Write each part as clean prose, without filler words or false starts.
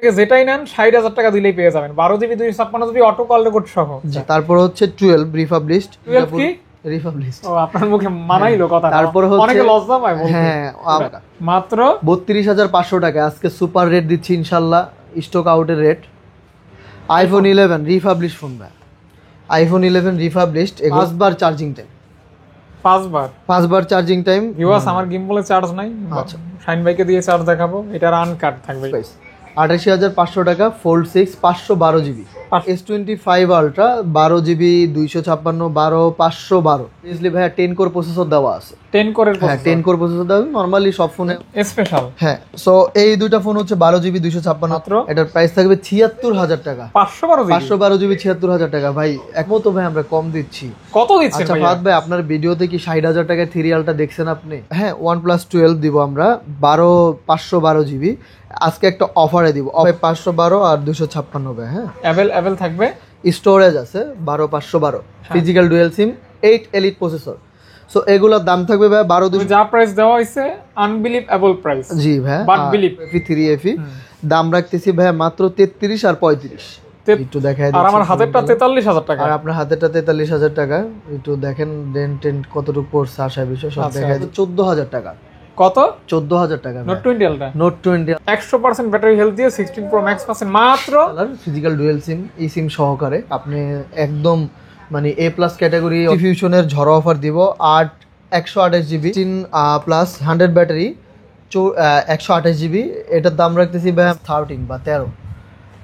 যেটাই নেন 60,000 টাকা দিলেই পেয়ে যাবেন 12 GB 256 GB auto call record সহ। তারপর হচ্ছে 12 রিফাবলিশড। 12 কি রিফাবলিশড? ও আপনার মুখে মানাইলো কথা। তারপর হচ্ছে অনেকে লজ্জা পায় বলতে। হ্যাঁ মাত্র 32,500 টাকা আজকে সুপার রেট দিচ্ছি ইনশাআল্লাহ, স্টক আউটের রেট। আইফোন 11 রিফাবলিশ ফোন ভাই, আইফোন 11 রিফাবলিশড। 5 বার চার্জিং টাইম, 5 বার চার্জিং টাইম। ভিউয়ার্স আমার গিম্বলে চার্জ নাই, আচ্ছা শাইন ভাইকে দিয়ে চার্জ দেখাবো, এটা আনকাট থাকবে। 88,500 টাকা fold 6 512 GB। S25 ultra 12 GB 256 12 512। Seriously ভাই 10 কোর প্রসেসর দেওয়া আছে, 10 কোরের হ্যাঁ 10 কোর প্রসেসর দেওয়া নরমালি সব ফোনে স্পেশাল। হ্যাঁ সো এই দুইটা ফোন হচ্ছে 12 GB 256 মাত্র। এটার প্রাইস থাকবে 76,000 টাকা। 512 GB 76,000 টাকা ভাই। একমত তো ভাই আমরা কম দিচ্ছি। কত দিচ্ছেন আচ্ছা ফাহাদ ভাই আপনার ভিডিওতে কি 60,000 টাকায় 3 আলটা দেখছেন আপনি? হ্যাঁ OnePlus 12 দিব আমরা 512 GB। আজকে একটা অফারে দিব 512 আর 256 ভাই। হ্যাঁ অ্যাভেল থাকবে, স্টোরেজ আছে 12512, physical dual SIM, 8 elite processor. So এগুলোর দাম থাকবে ভাই 12,200। যা প্রাইস দেওয়া হইছে আনবিলিভেবল প্রাইস। জি ভাই, বাট বিলিভ 3FE দাম রাখতেছি ভাই মাত্র 33 আর 35। একটু দেখাই দিচ্ছি। আর আমার হাতেরটা 43,000 টাকা, আর আপনার হাতেরটা 43,000 টাকা। একটু দেখেন টেন্ট কতটুকু পড়ছে, আশা বিষয় সব দেখাই দিচ্ছি। 14,000 টাকা। কত? 14,000 টাকা। Note 20 ultra, note 20 100% battery health দিয়ে 16 Pro Max পাচ্ছেন মাত্র। ফিজিক্যাল ডুয়াল সিম, ই সিম সহকারে আপনি একদম মানে A+ ক্যাটাগরি ফিউশনের ঝড় অফার দিব। 128 GB প্লাস 100 ব্যাটারি 128 GB। এটার দাম রাখতেছি ভাই 13 বা 13।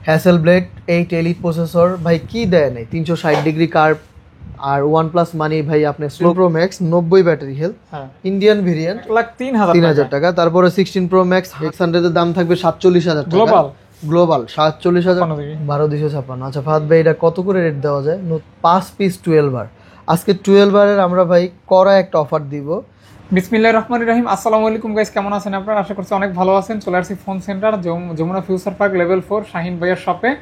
হ্যাসেল ব্লেড 8 এলিট প্রসেসর ভাই, কি দেয় নাই 360 ডিগ্রি কার্ভ। আর OnePlus মানি ভাই আপনি slow pro max 90 battery health, Indian variant 1,03,000 টাকা। তারপরে 16 প্রো ম্যাক্স 600 এর দাম থাকবে 47,000 টাকা। গ্লোবাল 47,000 12,256। আচ্ছা ফাহাদ ভাই এটা কত করে রেট দেওয়া যায়? 5 পিস 12 বার। আজকে 12 বারের আমরা ভাই করা একটা অফার দিব। বিসমিল্লাহির রহমানির রহিম। আসসালামু আলাইকুম গাইস, কেমন আছেন আপনারা? আশা করছি অনেক ভালো আছেন। চলে আসছি phone centre Jamuna Future Park level 4 Shahin ভাইয়ের শপে।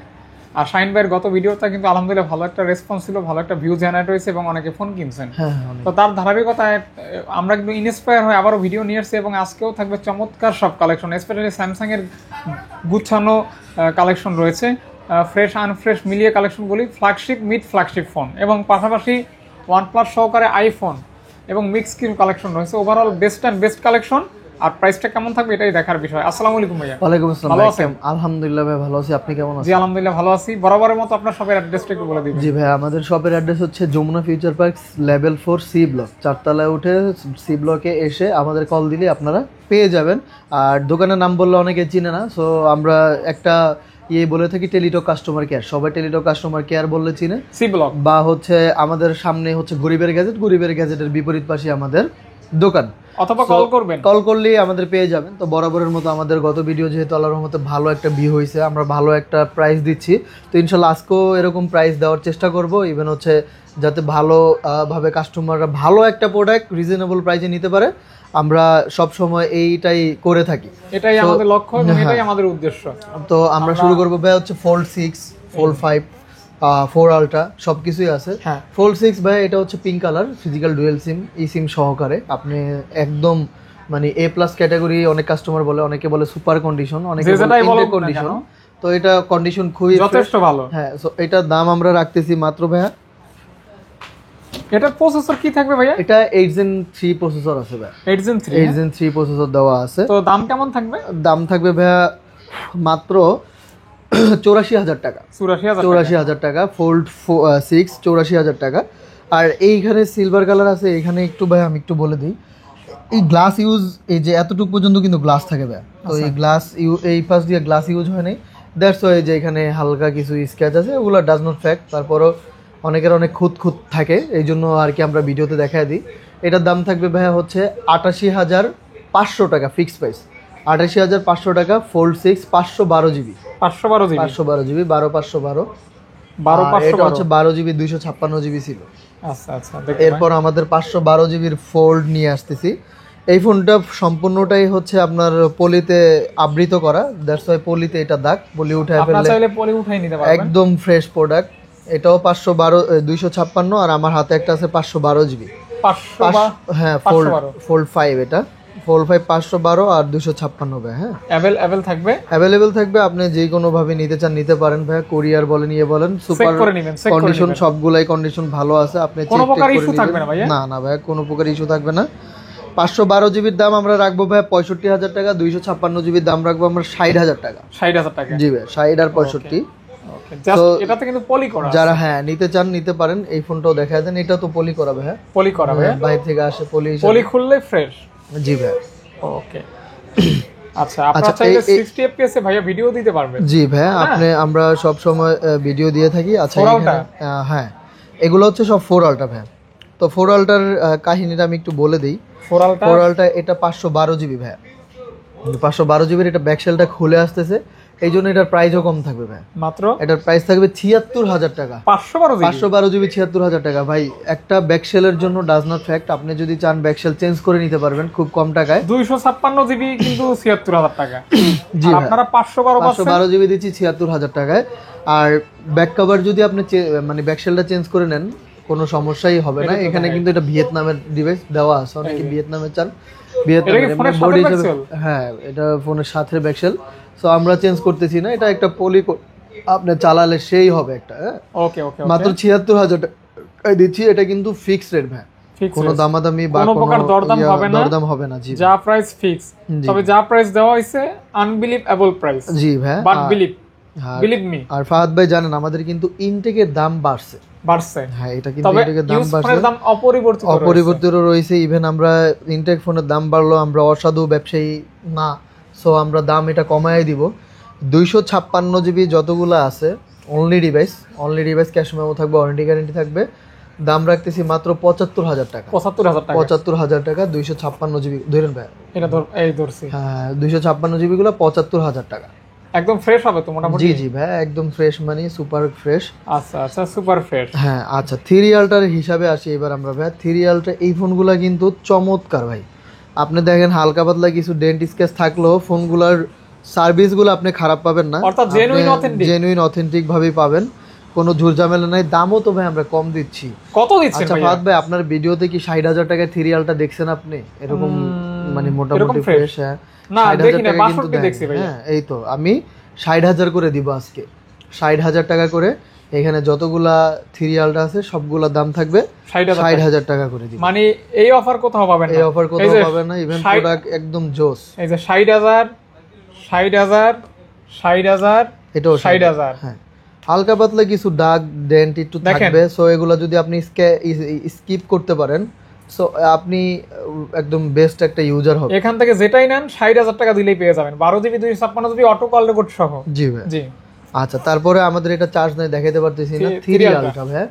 আর শাহিন ভাইয়ের গত ভিডিওটা কিন্তু আলহামদুলিল্লাহ ভালো একটা রেসপন্স ছিল, ভালো একটা ভিউ জেনারেট হয়েছে এবং অনেকে ফোন কিনছেন। তো তার ধারাবাহিকতায় আমরা কিন্তু ইন্সপায়ার হয়ে আবারও ভিডিও নিয়ে এসেছি এবং আজকেও থাকবে চমৎকার সব কালেকশন, স্পেশালি স্যামসাং এর গুছানো কালেকশন রয়েছে, ফ্রেশ আনফ্রেশ মিলিয়ে কালেকশনগুলি, ফ্ল্যাগশিপ মিড ফ্ল্যাগশিপ ফোন এবং পাশাপাশি OnePlus সহকারে আইফোন এবং মিক্স কিছু কালেকশন রয়েছে। Overall best and best collection. আর প্রাইসটা কেমন থাকবে এটাই দেখার বিষয়। আসসালামু আলাইকুম ভাইয়া। ওয়ালাইকুম আসসালাম। ভালো আছেন? আলহামদুলিল্লাহ ভাই ভালো আছি, আপনি কেমন আছেন? জি আলহামদুলিল্লাহ ভালো আছি। বরাবরের মতো আপনার শপের অ্যাড্রেসটা একটু বলে দিবেন। জি ভাই আমাদের শপের অ্যাড্রেস হচ্ছে Jamuna Future Park level 4 C block. 4 তলায় উঠে সি ব্লকে এসে আমাদের কল দিলে আপনারা পেয়ে যাবেন। আর দোকানের নাম বললে অনেকে চিনে না, সো আমরা একটা বলে থাকি টেলিটক কাস্টমার কেয়ার। সবাই টেলিটক কাস্টমার কেয়ার বললে চিনে। সি ব্লক বা হচ্ছে আমাদের সামনে হচ্ছে গরিবের গ্যাজেটের বিপরীত পাশে আমাদের দোকান, অথবা কল করবেন, কল করলেই আমাদের পেয়ে যাবেন। তো বরাবরের মতো আমাদের গত ভিডিও যেহেতু আল্লাহর রহমতে ভালো একটা ভিউ হয়েছে, আমরা ভালো একটা প্রাইস দিচ্ছি। তো ইনশাল্লাহ আজকেও এরকম প্রাইস দেওয়ার চেষ্টা করব, ইভেন হচ্ছে যাতে ভালো ভাবে কাস্টমাররা ভালো একটা প্রোডাক্ট রিজনেবল প্রাইসে নিতে পারে। আমরা সব সময় এইটাই করে থাকি, এটাই আমাদের লক্ষ্য এবং এটাই আমাদের উদ্দেশ্য। তো আমরা শুরু করবো ভাই হচ্ছে ফোল্ড 6, ফোল্ড 5, 4 আলট্রা সবকিছুই আছে। ফোল্ড 6 ভাই এটা হচ্ছে pink colour, physical dual SIM, ই সিম সহকারে আপনি একদম মানে A+ ক্যাটাগরি। অনেক কাস্টমার বলে, অনেকে বলে সুপার কন্ডিশন, অনেকে বলে কন্ডিশন। তো এটা কন্ডিশন খুবই যথেষ্ট ভালো। হ্যাঁ সো এটার দাম আমরা রাখতেছি মাত্র ভাইয়া। এটা প্রসেসর কি থাকবে ভাইয়া? এটা 8 Gen 3 প্রসেসর আছে ভাই। 8 Gen 3 প্রসেসর দেওয়া আছে। তো দাম কেমন থাকবে? দাম থাকবে ভাইয়া মাত্র 84,000 টাকা। 84,000 টাকা। ফোল্ড 6 84,000 টাকা। আর এইখানে সিলভার কালার আছে, এখানে একটু ভাই আমি একটু বলে দিই, এই গ্লাস ইউজ, এই যে এতটুকু পর্যন্ত কিন্তু গ্লাস থাকে ভাই। তো এই গ্লাস এই পাশ দিয়ে গ্লাস ইউজ হয় নাই, দ্যাটস ওয়াই যে এখানে হালকা কিছু স্ক্র্যাচ আছে, ওগুলো ডাজ নট ফ্যাক্ট। তারপরও অনেকের অনেক খুঁত থাকে, এই জন্য আর কি আমরা ভিডিওতে দেখাই দিই। এটার দাম থাকবে ভাইয়া হচ্ছে 88,500 টাকা ফিক্স প্রাইস। 88,500 টাকা। ফোল্ড 6 512 GB 512 GB 12 এটা হচ্ছে 12 GB 256 GB ছিল। আচ্ছা আচ্ছা। এরপর আমাদের 512 জিবির ফোল্ড নিয়ে আসতেছি। এই ফোনটা সম্পূর্ণটাই হচ্ছে আপনার পলিতে আবৃত করা, দ্যাটস ওয়াই পলিতে এটা দাগ, পলি উঠায় ফেললে চাইলে পলি উঠাই নিতে পারবেন, একদম ফ্রেশ প্রোডাক্ট। এটাও 256, আর আমার হাতে একটা আছে 512 GB। হ্যাঁ ফোল্ড 5 এটা ফোল্ড 5 512 আর 256 ভাই। হ্যাঁ অ্যাভেলেবল থাকবে, অ্যাভেলেবল থাকবে, আপনি যে কোনো ভাবে নিতে চান নিতে পারেন ভাই, কোরিয়ার বলেন ইয়ে বলেন, সুপার কন্ডিশন সবগুলাই কন্ডিশন ভালো আছে, আপনি চেক করে ইস্যু থাকবে না ভাইয়া? না ভাই কোনো প্রকার ইস্যু থাকবে না। 512 জিবির দাম আমরা রাখবো ভাই 65,000 টাকা, 256 জিবির দাম রাখবো আমরা 60,000 টাকা। 60,000 টাকা? জি ভাই 60 আর 65। এটাতে কিন্তু পলি করা, যারা হ্যাঁ নিতে চান নিতে পারেন। এই ফোনটাও দেখায় দেন, এটা তো পলি করা ভাই, পলি করা ভাই, বাইরে থেকে আসে পলি খুললে ফ্রেশ। জি ভাই। ওকে আচ্ছা, আপনারা চাইলে 60 fps এ ভাইয়া ভিডিও দিতে পারবেন? জি ভাই, আপনি আমরা সব সময় ভিডিও দিয়ে থাকি। আচ্ছা হ্যাঁ এগুলো হচ্ছে সব 4 আলট্রা ভাই। তো 4 আলট্রার কাহিনীটা আমি একটু বলে দিই। 4 আলট্রা এটা 512 জিবি ভাই, 512 জিবির এটা ব্যাকশেলটা খুলে আসতেছে, এই জন্য এটার প্রাইসও কম থাকবে ভাই। মাত্র এটার প্রাইস থাকবে 76,000 টাকা। 512 জিবি 76,000 টাকা ভাই। একটা ব্যাকশেলের জন্য ডাজ নট ফ্যাক্ট, আপনি যদি চান ব্যাকশেল চেঞ্জ করে নিতে পারবেন খুব কম টাকায়। 256 জিবি কিন্তু 76,000 টাকা। জি আপনারা 512 জিবি দিচ্ছি 76,000 টাকায়। আর ব্যাক কভার যদি আপনি মানে ব্যাকশেলটা চেঞ্জ করে নেন কোনো সমস্যাই হবে না। এখানে কিন্তু এটা ভিয়েতনামের ডিভাইস দেওয়া আছে, অনেকে ভিয়েতনামে চান, ভিয়েতনামের বডি হিসেবে হ্যাঁ এটা ফোনের সাথে ব্যাকশেল। সো আমরা চেঞ্জ করতেছি না, এটা একটা পলি আপনি চালালে সেই হবে একটা। ওকে ওকে মাত্র 76,000 টাকা দিচ্ছি। এটা কিন্তু ফিক্সড রেট ভাই, কোনো দামাদামি বা কোনো প্রকার দরদাম হবে না। জি যা প্রাইস ফিক্স, তবে যা প্রাইস দেওয়া হইছে আনবিলিভেবল প্রাইস। জি ভাই, বাট বিলিভ মি। আর ফাহাদ ভাই জানেন আমাদের কিন্তু ইনটেকের দাম বাড়ছে। হ্যাঁ এটা কিন্তু ইনটেকের দাম বাড়ছে, দাম অপরিবর্তিত রয়েছে। ইভেন আমরা ইনটেক ফোনের দাম বাড়লো, আমরা অসাধু ব্যবসায়ী না, সো আমরা দাম এটা কমায় দিব। 256 জিবি যতগুলো আছে অনলি ডিভাইস ক্যাশ মেমো থাকবে, ওয়ারেন্টি গ্যারান্টি থাকবে। দাম রাখতেছি মাত্র 75,000 টাকা। 75,000 টাকা 256 জিবি ধরেন ভাই, এটা এই ধরছি। হ্যাঁ 256 জিবি গুলো 75,000 টাকা। একদম ফ্রেশ হবে তো মোটামুটি? জি জি ভাই একদম ফ্রেশ, মানে সুপার ফ্রেশ। আচ্ছা আচ্ছা সুপার ফ্রেশ। হ্যাঁ আচ্ছা 3 আলট্রার হিসাবে আসি এবার আমরা ভাই। 3 আলট্রা এই ফোনগুলা কিন্তু চমৎকার ভাই। আপনি দেখেন হালকা পাতলা কিছু ডেন্ট স্ক্র্যাচ থাকলেও ফোনগুলার সার্ভিসগুলো আপনি খারাপ পাবেন না, অর্থাৎ জেনুইন অথেন্টিক ভাবেই পাবেন, কোনো ঝুরঝামেলা নাই। দামও তো ভাই আমরা কম দিচ্ছি। কত দিচ্ছেন আচ্ছা ফাহাদ ভাই আপনার ভিডিওতে কি 60,000 টাকায় 3 আলট্রা দেখছেন আপনি? এরকম মানে মোটামুটি ফ্রেশ? হ্যাঁ না দেখি না, 62 দেখছি ভাই। হ্যাঁ এই তো আমি 60,000 করে দিব আজকে, 60,000 টাকা করে। এখানে যতগুলা 3 আলট্রা আছে সবগুলা দাম থাকবে 60,000 টাকা করে দিব। মানে এই অফার কোথাও পাবেন না, এই অফার কোথাও পাবেন না। ইভেন প্রোডাক্ট একদম জোস। এই যে 60,000 এটাও 60,000। হ্যাঁ হালকা পাতলা কিছু দাগ ডেন্ট একটু থাকবে, সো এগুলো যদি আপনি স্কিপ করতে পারেন সো আপনি একদম বেস্ট একটা ইউজার হবে। এখান থেকে যেটাই নেন 60,000 টাকা দিলেই পেয়ে যাবেন, 12 GB 256 GB auto call record সহ। জি ভাই জি। আচ্ছা তারপরে আমাদের এটা চার্জ নাই দেখাইতে পারতেছি না। 3 আলট্রা ভাই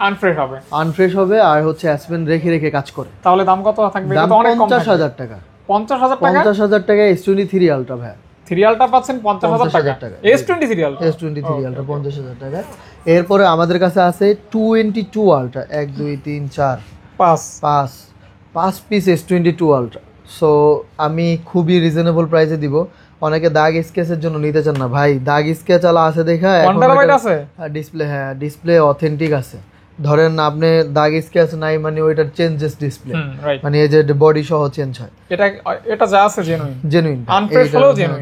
আনফ্রেশ হবে আর হচ্ছে অ্যাসপেন রেখে রেখে কাজ করে। তাহলে দাম কত থাকবে? এটা তো অনেক কম। 50,000 টাকা। 50,000 টাকা S23 আলট্রা ভাই। 3 আলট্রা পাচ্ছেন 50,000 টাকা। S23 আলট্রা 50,000 টাকা। এরপরে আমাদের কাছে আছে 22 ultra, 1 2 3 4 5 piece S22 ultra. So আমি খুবই রিজনেবল প্রাইসে দিব। অনেকে দাগ স্কেচের জন্য নিতে চান না ভাই, দাগ স্কেচ আলা আছে দেখা ডিসপ্লে, হ্যাঁ ডিসপ্লে অথেন্টিক আছে। ধরেন আপনি দাগ স্কেচ নাই মানে ওইটার চেঞ্জেস ডিসপ্লে, মানে এই যে বডি সহ চেঞ্জ হয়। এটা যা আছে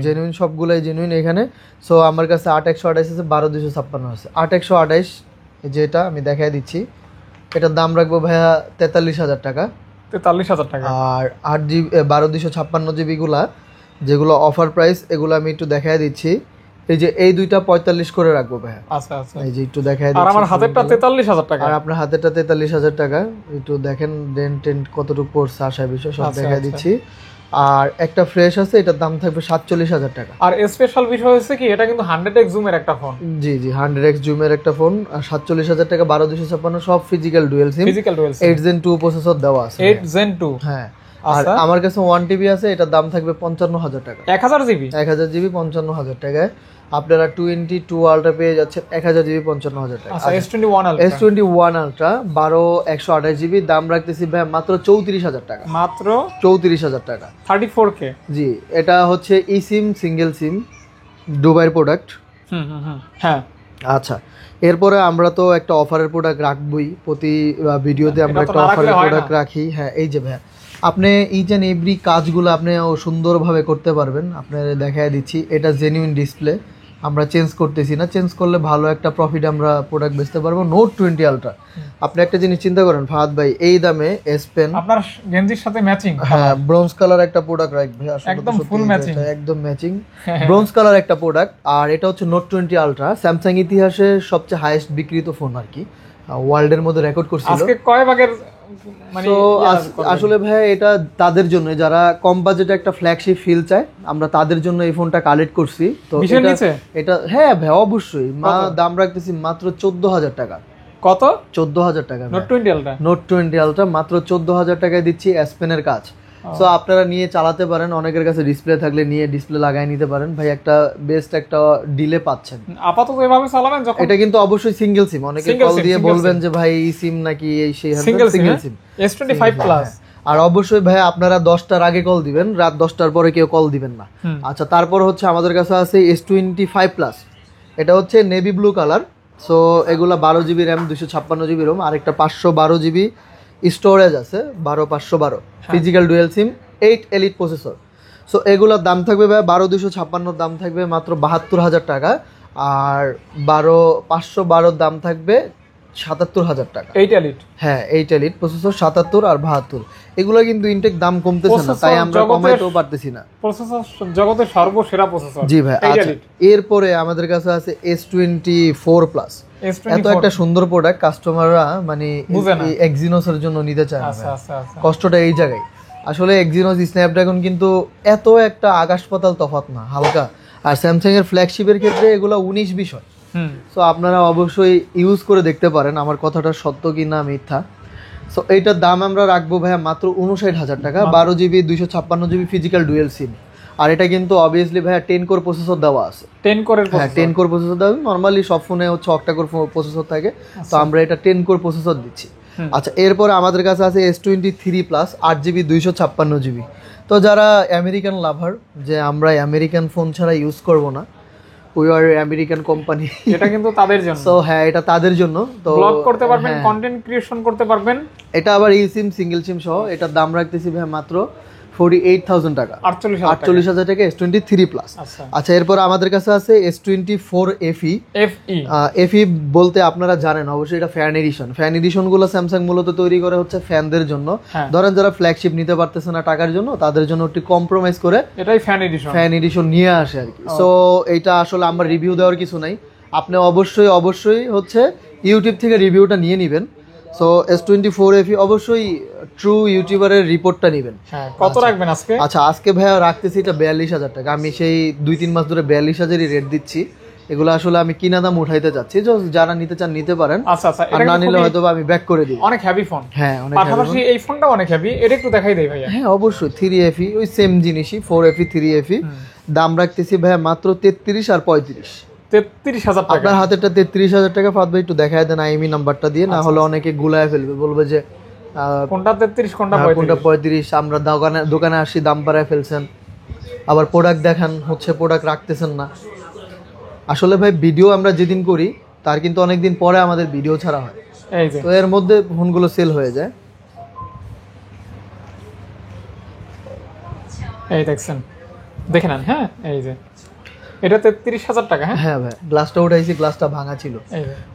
জেনুইন সবগুলাই জেনুইন এখানে। সো আমার কাছে 8/128 আছে, 12/256 আছে। 8/128 যেটা আমি দেখাই দিচ্ছি, এটার দাম রাখবো ভাইয়া 43,000 টাকা। 43,000 টাকা। আর 8 জিবি 12/256 জিবি গুলা যেগুলো অফার প্রাইস, এগুলো আমি একটু দেখাই দিচ্ছি। এই যে এই দুইটা 45 করে রাখবো ভাই। আচ্ছা আচ্ছা এই যে একটু দেখাই দিচ্ছি। আর আমার হাতেরটা 43,000 টাকা। আর আপনার হাতেরটা 43,000 টাকা। একটু দেখেন ডেন্ট কতটুকু পড়ছে, আশা বিষয় সব দেখাই দিচ্ছি। আর একটা ফ্রেশ আছে, এটার দাম থাকবে 47,000 টাকা। আর স্পেশাল বিষয় হচ্ছে কি এটা কিন্তু 100x জুমের একটা ফোন। জি জি 100x জুমের একটা ফোন। আর 47,000 টাকা, 12/256 সব physical dual SIM. 8 Gen 2 processor দেওয়া আছে। 8 Gen 2 হ্যাঁ। আর আমার কাছে 1 TB আছে, এটার দাম থাকবে 55,000 টাকা। 1000 জিবি 55,000 টাকায় আপনারা 22 আলট্রা পেয়ে যাচ্ছেন 1000 জিবি 55,000 টাকা। আচ্ছা S21 আলট্রা 12/128 জিবি দাম রাখতেছি ভাই মাত্র 34,000 টাকা। মাত্র 34,000 টাকা। 34K। জি এটা হচ্ছে eSIM সিঙ্গেল সিম দুবাইয়ের প্রোডাক্ট। হ্যাঁ আচ্ছা এরপরে আমরা তো একটা অফারের প্রোডাক্ট রাখবই, প্রতি ভিডিওতে আমরা একটা অফারের প্রোডাক্ট রাখি। হ্যাঁ এই যে ভাই আপনি ইচ অ্যান্ড এভরি কাজগুলো আপনি সুন্দরভাবে করতে পারবেন। আপনার দেখায় দিচ্ছি, এটা জেনুইন ডিসপ্লে, আমরা চেঞ্জ করতেছি না। চেঞ্জ করলে ভালো একটা প্রফিট আমরা প্রোডাক্ট বেচতে পারবো। নোট 20 আলট্রা, আপনি একটা জিনিস চিন্তা করেন ফাহাদ ভাই, এই দামে এস পেন আপনার গেঞ্জির সাথে ম্যাচিং, হ্যাঁ ব্রোঞ্জ কালার একটা প্রোডাক্ট রাখবে, একদম ফুল ম্যাচিং, একদম ম্যাচিং ব্রোঞ্জ কালার একটা প্রোডাক্ট। আর এটা হচ্ছে নোট 20 আলট্রা, স্যামসাং ইতিহাসে সবচেয়ে হাইয়েস্ট বিক্রিত ফোন আর কি, ওয়ার্ল্ডের মধ্যে রেকর্ড করছিল। আজকে কয় ভাগের মানে আসলে ভাই এটা তাদের জন্য যারা কম বাজেটে একটা ফ্ল্যাগশিপ ফিল চায়, আমরা তাদের জন্য এই ফোনটা কালেক্ট করছি। তো এটা হ্যাঁ ভাই অবশ্যই দাম রাখতেছি মাত্র 14,000 টাকা। কত? 14,000 টাকা। নোট 20 আলট্রা, নোট 20 আলট্রা মাত্র 14,000 টাকায় দিচ্ছি, এস পেনের কাজ। সো আপনারা নিয়ে চালাতে পারেন, অনেকের কাছে ডিসপ্লে থাকলে নিয়ে ডিসপ্লে লাগায় নিতে পারেন ভাই, একটা বেস্ট একটা ডিলে পাচ্ছেন। আপাতত এভাবে চালাবেন যখন। এটা কিন্তু অবশ্যই সিঙ্গেল সিম, অনেকে কল দিয়ে বলবেন যে ভাই এই সিম নাকি এই সেই সিঙ্গেল সিম S25 প্লাস। আর অবশ্যই ভাই আপনারা 10টার আগে কল দিবেন, রাত 10টার পরে কেউ কল দিবেন না। আচ্ছা, তারপর হচ্ছে আমাদের কাছে আছে S25 প্লাস, এটা হচ্ছে নেভি ব্লু কালার। সো এগুলা 12GB র্যাম, 256GB রোম, আর একটা 512GB স্টোরেজ আছে, 12512 ফিজিক্যাল ডুয়েল সিম, 8 এলিট প্রসেসর। সো এগুলোর দাম থাকবে ভাই 12256 দাম থাকবে মাত্র 72,000 টাকা, আর 12512 দাম থাকবে 77,000 টাকা। 8 এলিট, হ্যাঁ 8 এলিট প্রসেসর 77 আর 72, এগুলো কিন্তু ইনটেক দাম কমতেছে না, তাই আমরা কমাইতেও পারতেছি না। প্রসেসর জগতের সর্বসেরা প্রসেসর। জি ভাই। আচ্ছা, এরপরে আমাদের কাছে আছে S24 প্লাস। এত একটা সুন্দর প্রোডাক্ট কাস্টমাররা মানে এক্সিনোসের জন্য নিতে চায় না। কষ্টটা এই জায়গায়, আসলে এক্সিনোস স্ন্যাপড্রাগন কিন্তু এত একটা আকাশ পাতাল তফাৎ না, হালকা। আর স্যামসাং এর ফ্ল্যাগশিপের ক্ষেত্রে এগুলো 19-20 হয়। সো আপনারা অবশ্যই ইউজ করে দেখতে পারেন আমার কথাটা সত্য কি না মিথ্যা। সো এইটার দাম আমরা রাখবো ভাইয়া মাত্র 59,000 টাকা, 12GB 256GB ফিজিক্যাল ডুয়েল সিম। আর এটা কিন্তু অবভিয়াসলি ভাইয়া 10 কোর প্রসেসর দেওয়া আছে। 10 কোরের, হ্যাঁ 10 কোর প্রসেসর দেওয়া, নরমালি সব ফোনে হচ্ছে অক্টা কোর প্রসেসর থাকে, তো আমরা এটা 10 কোর প্রসেসর দিচ্ছি। আচ্ছা, এরপরে আমাদের কাছে আছে S23 প্লাস, 8GB 256GB। তো যারা আমেরিকান লাভার, যে আমরা আমেরিকান ফোন ছাড়া ইউজ করব না, উই আর আমেরিকান কোম্পানি, এটা কিন্তু তাদের জন্য। সো হ্যাঁ এটা তাদের জন্য, তো ব্লগ করতে পারবেন, কন্টেন্ট ক্রিয়েশন করতে পারবেন। এটা আবার ই সিম, সিঙ্গেল সিম সহ। এটার দাম রাখতেছি ভাই মাত্র 48,000 টাকা, 48,000 টাকা S23 প্লাস। আচ্ছা, এরপর আমাদের কাছে আছে S24 FE। FE বলতে আপনারা জানেন অবশ্যই এটা ফ্যান এডিশন। ফ্যান এডিশন গুলো স্যামসাং মূলত তৈরি করে হচ্ছে ফ্যানদের জন্য। ধরেন যারা ফ্ল্যাগশিপ নিতে পারতেছে না টাকার জন্য, তাদের জন্য একটু কম্প্রোমাইজ করে এটাই ফ্যান এডিশন নিয়ে আসে আর কি। সো এইটা আসলে আমার রিভিউ দেওয়ার কিছু নাই, আপনি অবশ্যই হচ্ছে ইউটিউব থেকে রিভিউটা নিয়ে নেবেন। সো S24 FE অবশ্যই ট্রু ইউটিউবারের রিপোর্টটা নেবেন। কত রাখবেন আজকে? আচ্ছা, আজকে ভাইয়া রাখতেছি এটা 42,000 টাকা। আমি সেই 2-3 মাস ধরে 42,000-ই রেট দিচ্ছি। এগুলো আসলে আমি কিনা দাম উঠাইতে যাচ্ছি, যারা নিতে চান নিতে পারেন। আচ্ছা, আর না নিলে হয়তো আমি ব্যাক করে দিই। অনেক হেভি ফোন, হ্যাঁ অনেক হেভি। পাশাপাশি এই ফোনটা অনেক হেভি, এটা একটু দেখাই দেই ভাইয়া। হ্যাঁ অবশ্যই 3FE ওই সেম জিনিসই, 4FE 3FE। দাম রাখতেছি ভাইয়া মাত্র 33 আর 35। 33,000 টাকা। আপনার হাতেরটা 33,000 টাকা। ফাদ ভাই একটু দেখায় দেন আইএমই নাম্বারটা দিয়ে, না হলে অনেকে গুলায় ফেলবে, বলবে যে কোনটা 33 কোনটা 35। আমরা দোকানে আসি দাম বাড়ায় ফেলছেন, আবার প্রোডাক্ট দেখান হচ্ছে প্রোডাক্ট রাখতেছেন না। আসলে ভাই ভিডিও আমরা যেদিন করি তার কিন্তু অনেকদিন পরে আমাদের ভিডিও ছাড়া হয়, তো এর মধ্যে ফোনগুলো সেল হয়ে যায়। এই দেখছেন, দেখে নেন। হ্যাঁ এই যে এটা 33,000 টাকা। হ্যাঁ ভাই, গ্লাসটা উঠাইছি, গ্লাসটা ভাঙা ছিল।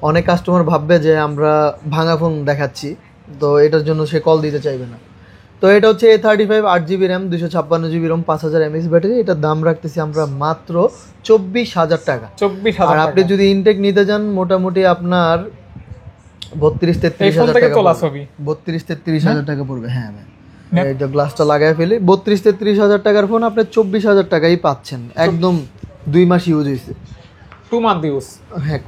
অনেক কাস্টমার ভাববে যে আমরা ভাঙা ফোন দেখাচ্ছি, তো এটার জন্য সে কল দিতে চাইবে না। তো এটা হচ্ছে A35, 8GB RAM, 256GB Rome, 5000 mAh battery. এটার দাম রাখতেছি আমরা মাত্র 24,000 টাকা। 24,000। আর আপনি যদি ইনটেক নিতে যান মোটামুটি আপনার 32-33,000 টাকা, 32-33,000 টাকা পড়বে। হ্যাঁ ভাই, এই যে গ্লাসটা লাগায় ফেলি, 32-33,000 টাকার ফোন আপনি 24,000 টাকাই পাচ্ছেন, একদম 2 মাস ইউজ হয়েছে, 2 মান্থ ইউজ। হ্যাঁ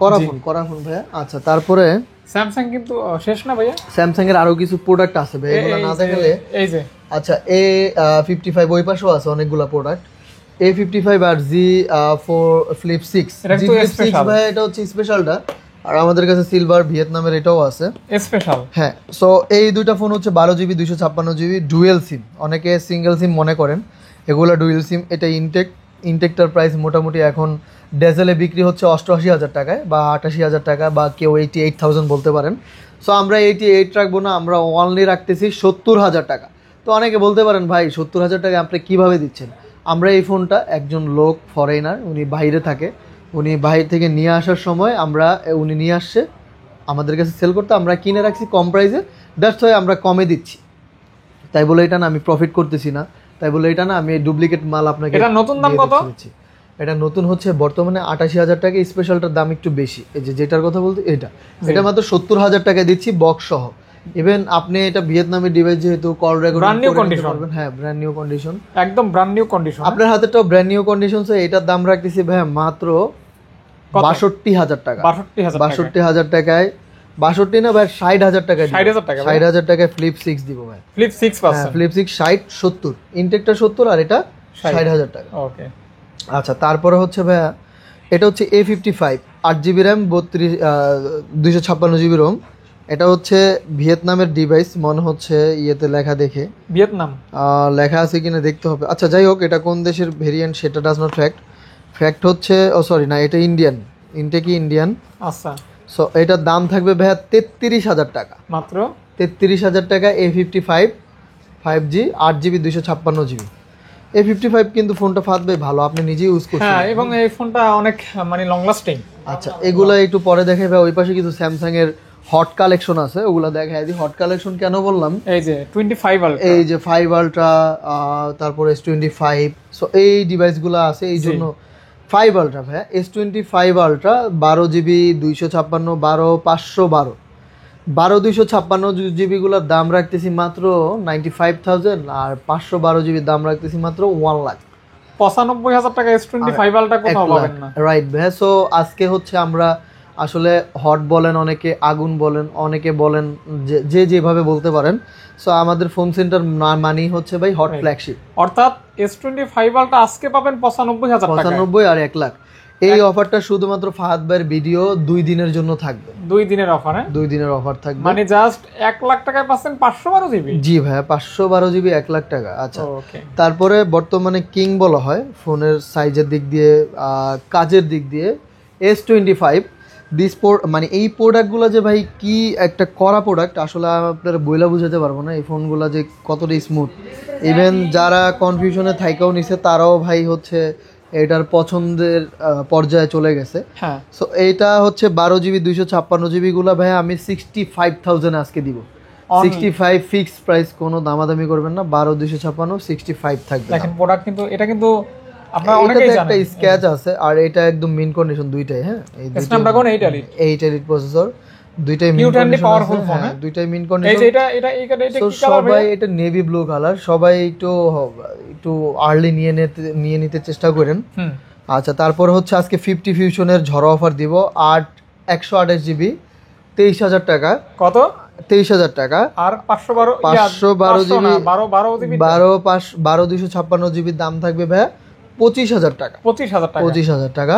করা ফোন ভাইয়া। আচ্ছা, তারপরে স্যামসাং কিন্তু শেষ না ভাইয়া, স্যামসাং এর আরো কিছু প্রোডাক্ট আছে ভাই, এগুলো না দেখালে। এই যে আচ্ছা, A55 ওই পাশেও আছে অনেকগুলা প্রোডাক্ট, A55 আর Z4 Flip 6 ভাই, এটা হচ্ছে স্পেশালটা। আর আমাদের কাছে সিলভার ভিয়েতনামের এটাও আছে স্পেশাল। হ্যাঁ, সো এই দুইটা ফোন হচ্ছে 12GB 256GB ডুয়েল সিম। অনেকে সিঙ্গেল সিম মনে করেন, এগুলো ডুয়েল সিম। এটা ইনটেকটার প্রাইস মোটামুটি এখন ডেজেলে বিক্রি হচ্ছে 88,000 টাকায় বা 88,000 টাকা, বা কেউ 88,000 বলতে পারেন। সো আমরা 88 রাখবো না, আমরা অনলি রাখতেছি 70,000 টাকা। তো অনেকে বলতে পারেন ভাই 70,000 টাকা আপনি কিভাবে দিচ্ছেন। আমরা এই ফোনটা একজন লোক ফরেনার, উনি বাইরে থাকে, উনি বাইরে থেকে নিয়ে আসার সময় উনি নিয়ে আসছে আমাদের কাছে সেল করতে, আমরা কিনে রাখছি কম প্রাইসে, দ্যাটস ওয়াই আমরা কমে দিচ্ছি। তাই বলে এটা না আমি প্রফিট করতেছি না, তাই বলে এটা না আমি ডুপ্লিকেট মাল আপনাকে। এটা নতুন দাম কত? এটা নতুন হচ্ছে বর্তমানে 88,000 টাকা, স্পেশালটার দাম একটু বেশি। এই যেটার কথা বলতে এটা মাত্র 70,000 টাকা দিচ্ছি বক্স সহ। ইভেন আপনি এটা ভিয়েতনামের ডিভাইস, যেহেতু কল রেকর্ডিং করতে পারবেন। হ্যাঁ, ব্র্যান্ড নিউ কন্ডিশন, একদম ব্র্যান্ড নিউ কন্ডিশন, আপনার হাতেটাও ব্র্যান্ড নিউ কন্ডিশন। এটার দাম রাখতেছি ভাই মাত্র 62,000 টাকা। 62,000 টাকায়, 62 না ভাই 60,000 টাকা, 60,000 টাকায় ফ্লিপ 6 দিব ভাই। ফ্লিপ 6 পাচ্ছেন, ফ্লিপ 6 60 70, ইনটেকটা 70 আর এটা 60,000 টাকা। ওকে আচ্ছা, তারপরে হচ্ছে ভাইয়া এটা হচ্ছে A55, 8GB RAM, 256GB Rome. এটা হচ্ছে ভিয়েতনামের ডিভাইস, মনে হচ্ছে ইয়েতে লেখা দেখে ভিয়েতনাম লেখা আছে কিনা দেখতে হবে। আচ্ছা যাই হোক, এটা কোন দেশের ভেরিয়েন্ট সেটা ডাজ নট ফ্যাক্ট হচ্ছে, সরি না, এটা ইন্ডিয়ান, ইনটেকই ইন্ডিয়ান। আচ্ছা, সো এটার দাম থাকবে ভাইয়া 33,000 টাকা, মাত্র 33,000 টাকা। A55 5G 8GB 256GB। A55 কিন্তু ফোনটা ফাটবে ভালো, আপনি নিজেই ইউজ করছেন। হ্যাঁ, এবং এই ফোনটা অনেক মানে লং লাস্টিং। আচ্ছা, এগুলো একটু পরে দেখাই ভাই। ওই পাশে কিন্তু স্যামসাং এর হট কালেকশন আছে, ওগুলো দেখাই দিই। হট কালেকশন কেন বললাম, এই যে 25 আলট্রা, এই যে 5 আলট্রা, তারপর S25, সো এই ডিভাইসগুলো আছে এই জন্য। 5 আলট্রা ভাই, S25 আলট্রা 12GB 256, 12 256GB গুলোর দাম রাখতেছি মাত্র 95,000, আর 512GB দাম রাখতেছি মাত্র 1,95,000 টাকা। S25 আলট্রা কোথাও পাবেন না, রাইট ভাই। সো আজকে হচ্ছে আমরা আসলে হট বলেন, অনেকে আগুন বলেন, অনেকে বলেন যে যেভাবে বলতে পারেন। সো আমাদের ফোন সেন্টার মানেই হচ্ছে ভাই হট ফ্ল্যাগশিপ, অর্থাৎ S25 আলট্রা আজকে পাবেন 95,000 টাকা, 95 আর 1 লাখ। এই অফারটা শুধুমাত্র ফাহাদ ভাইয়ের ভিডিও 2 দিনের জন্য থাকবে। 2 দিনের অফার, 2 দিনের অফার থাকবে, মানে জাস্ট 1 লাখ টাকায় পাচ্ছেন 512GB। জি ভাই, 512GB 1 লাখ টাকা। আচ্ছা, ওকে। তারপরে বর্তমানে কিং বলা হয় ফোনের সাইজের দিক দিয়ে, কাজের দিক দিয়ে S25 মানে এই প্রোডাক্টগুলো যে ভাই কি একটা কড়া প্রোডাক্ট, আসলে আপনারা বইলা বুঝাতে পারবো না এই ফোনগুলো যে কতটা স্মুথ। ইভেন যারা কনফিউশনে থাইকাও নিছে তারাও ভাই হচ্ছে এটার পছন্দের পর্যায়ে চলে গেছে। হ্যাঁ, সো এইটা হচ্ছে 12GB 256GB গুলা ভাই আমি 65,000 আজকে দিব। 65 ফিক্সড প্রাইস, কোনো দামাদামি করবেন না। 12 256 65 থাকবে। দেখেন প্রোডাক্ট কিন্তু এটা কিন্তু আপনারা অনেকেই জানেন, একটা স্ক্র্যাচ আছে, আর এটা একদম মিন কন্ডিশন দুইটাই। হ্যাঁ, এই স্ন্যাপড্রাগন 8 এলিট প্রসেসর, দুইটাই মিন কন্ডিশন, পাওয়ারফুল ফোন, দুইটাই মিন কন্ডিশন। এই যে এটা কি কালার ভাই? সবাই এটা নেভি ব্লু কালার, সবাই একটু আর্লি নিয়ে নিতে চেষ্টা করেন। আচ্ছা, তারপর হচ্ছে আজকে 50 ফিউশনের ঝড় অফার দিব, 128GB 23,000 টাকা। কত? 23,000 টাকা। আর 512GB 12 256GB দাম থাকবে ভাই 25,000 টাকা। 25,000 টাকা।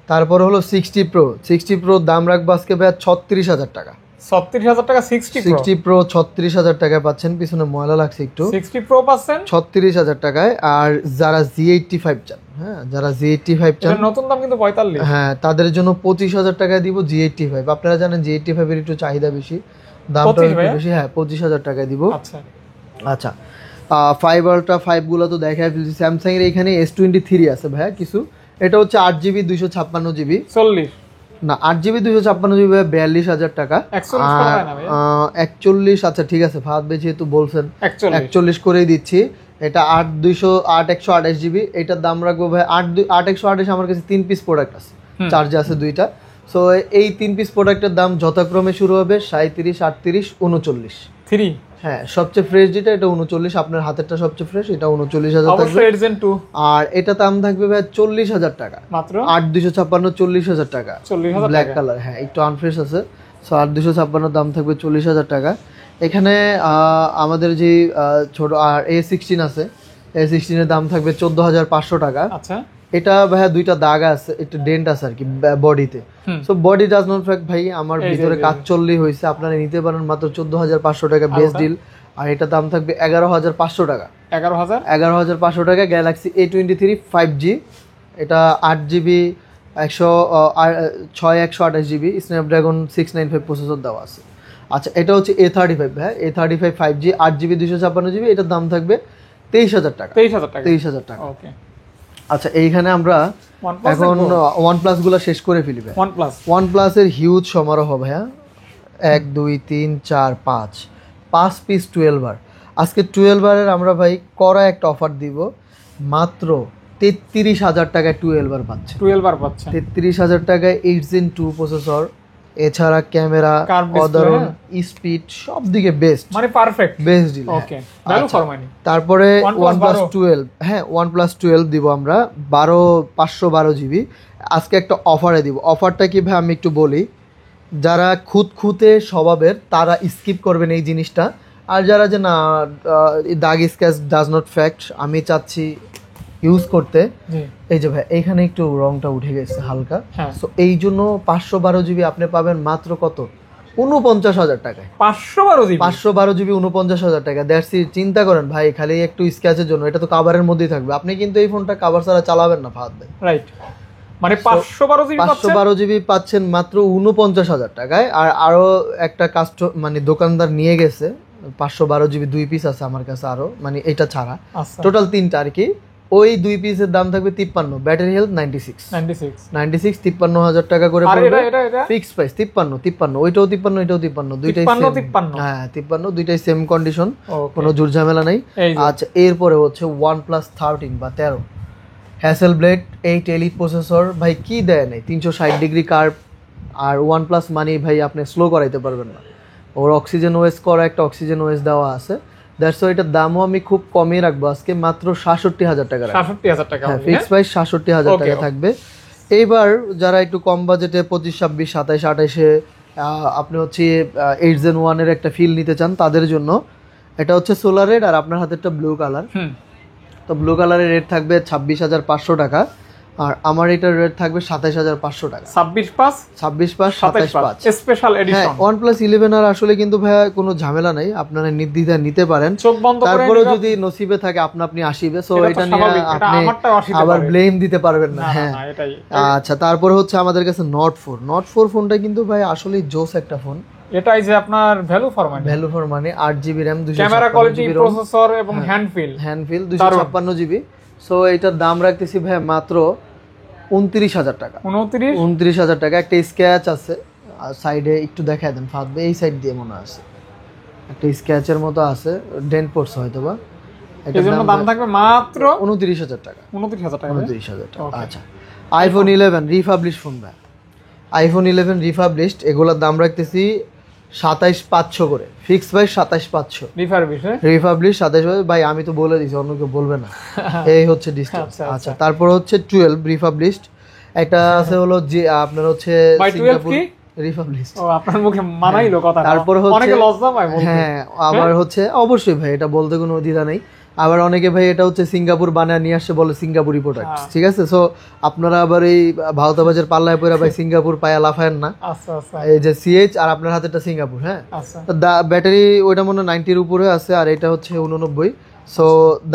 তারপর হলো 60 Pro দাম রাখবো আজকে ভাই 36,000 টাকা। 36,000 টাকা 60 Pro 36,000 টাকায় পাচ্ছেন, পিছনে ময়লা লাগছে একটু। 60 Pro পাচ্ছেন 36,000 টাকায়। আর যারা Z85 চান, হ্যাঁ যারা Z85 চান, নতুন দাম কিন্তু 45, হ্যাঁ তাদের জন্য 25,000 টাকায় দিব Z85। আপনারা জানেন Z85 এর একটু চাহিদা বেশি, দামটা একটু বেশি। হ্যাঁ, 25,000 টাকায় দিব। আচ্ছা, 5 আলট্রা 5 গুলো তো দেখাই ফেলছি। স্যামসাং এর এখানে S23 আছে ভাইয়া কিছু। এটা হচ্ছে 8GB 256GB 40 না, 8GB 256GB 42,000 টাকা। 41, আচ্ছা ঠিক আছে, ফাহাদ ভাই যেহেতু বলছেন 41 করেই দিচ্ছি। এটা 8 128GB, এটার দাম রাখবো ভাই 8 128। আমার কাছে 3 পিস প্রোডাক্ট আছে, চার্জে আছে 2টা। সো এই 3 পিস প্রোডাক্টের দাম যথাক্রমে শুরু হবে 37, 38, 39। হ্যাঁ, সবচেয়ে ফ্রেশ যেটা এটা 39, আপনার হাতেরটা সবচেয়ে ফ্রেশ, এটা 39,000 থাকবে। আর এটা দাম থাকবে ভাই 40,000 টাকা মাত্র। 8 256 40,000 টাকা, ব্ল্যাক কালার। হ্যাঁ, একটু আনফ্রেশ আছে। সো 8 256 দাম থাকবে 40,000 টাকা। এখানে আমাদের যে ছোট আর A16 আছে, A16 এর দাম থাকবে 14,500 টাকা। আচ্ছা, এটা ভাইয়া 2টা দাগ আছে, একটু ডেন্ট আছে আর কি বডিতে। So body does not fact ভাই, আমার ভিতরে কাজ চললেই হয়েছে। আপনারা নিতে পারেন মাত্র 14,500 টাকা বেস্ট ডিল। আর এটা দাম থাকবে 11,500 টাকা। 11,500 টাকা। গ্যালাক্সি A23 5G, এটা 8GB 128GB স্ন্যাপড্রাগন 695 প্রসেসর দেওয়া আছে। আচ্ছা এটা হচ্ছে A35 ভাই, A35 5G 8GB 256GB, এটার দাম থাকবে 23,000 টাকা। 23,000 টাকা। ওকে আচ্ছা এইখানে আমরা এখন OnePlus গুলো শেষ করে ফেলি ভাই। OnePlus এর হিউজ সমারোহ ভাইয়া, 1 2 3 4 5 পিস 12 আজকে 12 আমরা ভাই করা একটা অফার দিব, মাত্র 33,000 টাকায় 12 পাচ্ছে। 33,000 টাকায় 8 Gen 2 প্রসেসর, এছাড়া ক্যামেরা, অসাধারণ স্পিড, সব দিকে বেস্ট, মানে perfect best deal. Okay value for money. তারপরে OnePlus 12, হ্যাঁ OnePlus 12 দিব আমরা 512GB আজকে একটা অফারে দিব। অফারটা কি ভাই আমি একটু বলি, যারা খুঁতখুঁতে স্বভাবের তারা স্কিপ করবেন এই জিনিসটা, আর যারা যে না দাগ স্ক্র্যাচ ডাজ নট ফ্যাক্ট আমি চাচ্ছি ইউজ করতে, এই যে ভাই এইখানে একটু রংটা উঠে গেছে হালকা, সো এই জন্য 512GB আপনি পাবেন মাত্র কত, 49,000 টাকায়। 512GB 49,000 টাকা। That's it. চিন্তা করেন ভাই, খালি একটু স্ক্র্যাচের জন্য, এটা তো কাভারের মধ্যেই থাকবে। আপনি কিন্তু এই ফোনটা কাভার ছাড়া চালাবেন না ফাহাদ ভাই, রাইট? মানে 512GB পাচ্ছেন মাত্র 49,000 টাকায়। আর আরো একটা মানে দোকানদার নিয়ে গেছে 512GB 2 পিস আছে আমার কাছে আরো, মানে এটা ছাড়া টোটাল 3টা আর কি। ওই 2 পিসের দাম থাকবে 53, ব্যাটারি হেলথ 96 53,000 টাকা করে পড়বে ফিক্সড প্রাইস। 53 ওইটাও 53 এটাও 53, দুইটাই সেম। হ্যাঁ 53, দুইটাই সেম কন্ডিশন, কোনো জোর ঝামেলা নাই। আচ্ছা এরপরে হচ্ছে OnePlus 13 বা 13 হ্যাসেলব্লেড 8 এলিট প্রসেসর, ভাই কি দেয় নাই, 360 ডিগ্রি কার্ভ। আর OnePlus মানে ভাই আপনি স্লো করাইতে পারবেন না, ওর অক্সিজেন ওএস করা একটা অক্সিজেন ওএস দেওয়া আছে। দ্যাটস ওয়াই এটার দামও আমি খুব কমই রাখবো আজকে, মাত্র 66,000 টাকা। 66,000 টাকা, হ্যাঁ ফিক্স প্রাইস 66,000 টাকা থাকবে। এইবার যারা একটু কম বাজেটে 25 26 27 28-এ আপনি হচ্ছে 8 Gen 1 এর একটা ফিল নিতে চান, তাদের জন্য এটা হচ্ছে সোলার রেড, আর আপনার হাতেরটা ব্লু কালার। তো ব্লু কালারের রেট থাকবে 26,500 টাকা, আর আমার এটার রেট থাকবে 27,500 টাকা। 26/5 স্পেশাল এডিশন। OnePlus 11 আর আসলে কিন্তু ভাইয়া কোনো ঝামেলা নাই, আপনারা নির্দ্বিধায় নিতে পারেন। তারপরেও যদি নসিবে থাকে আপনি আসিবে, সো এটা নিয়ে আপনি আবার ব্লেম দিতে পারবেন না। হ্যাঁ আচ্ছা তারপরে হচ্ছে আমাদের কাছে Note 4 ফোনটা কিন্তু ভাই আসলে জোস একটা ফোন। এটাই যে আপনার value for money 8GB RAM, 256GB camera quality, processor এবং হ্যান্ড ফিল 256GB। সো এটার দাম রাখতেছি ভাই মাত্র 29,000 টাকা। 29,000 টাকা। একটা স্ক্র্যাচ আছে আর সাইডে একটু দেখায় দেন ফাহাদ ভাই, এই সাইড দিয়ে মনে আছে একটা স্ক্র্যাচের মতো আছে, ডেন্ট পড়ছে হয়তো বা, এটার দাম থাকবে মাত্র 29,000 টাকা। 29,000 টাকা। আচ্ছা iPhone 11 রিফাবলিশ ফোন ভাই, iPhone 11 রিফাবলিশড, এগুলোর দাম রাখতেছি 27,500 করে, ফিক্স প্রাইস 27,500। রিফাবলিশ 27,000 ভাই, আমি তো বলে দিছি, অন্য কেউ বলবে না, এই হচ্ছে ডিসটেন্স। আচ্ছা তারপর হচ্ছে 12 রিফাবলিশড, একটা আছে হলো যে আপনার হচ্ছে সিঙ্গাপুর রিফাবলিশ। ও আপনার মুখে মানাইলো কথা। তারপর হচ্ছে অনেকে লজ্জা পায় বলতে। হ্যাঁ আবার হচ্ছে অবশ্যই ভাই এটা বলতে কোনো দ্বিধা নেই। আবার অনেকে ভাই এটা হচ্ছে সিঙ্গাপুর বানায় নিয়ে আসছে বলে সিঙ্গাপুরি প্রোডাক্ট, ঠিক আছে? সো আপনারা আবার এই ভারতাবাজের পাল্লায় পড়ে ভাই সিঙ্গাপুর পায়া লাফায়েন না। এই যে CH আর আপনার হাতেরটা সিঙ্গাপুর। হ্যাঁ ব্যাটারি ওইটা মনে 90-র উপরে আছে, আর এটা হচ্ছে 89। সো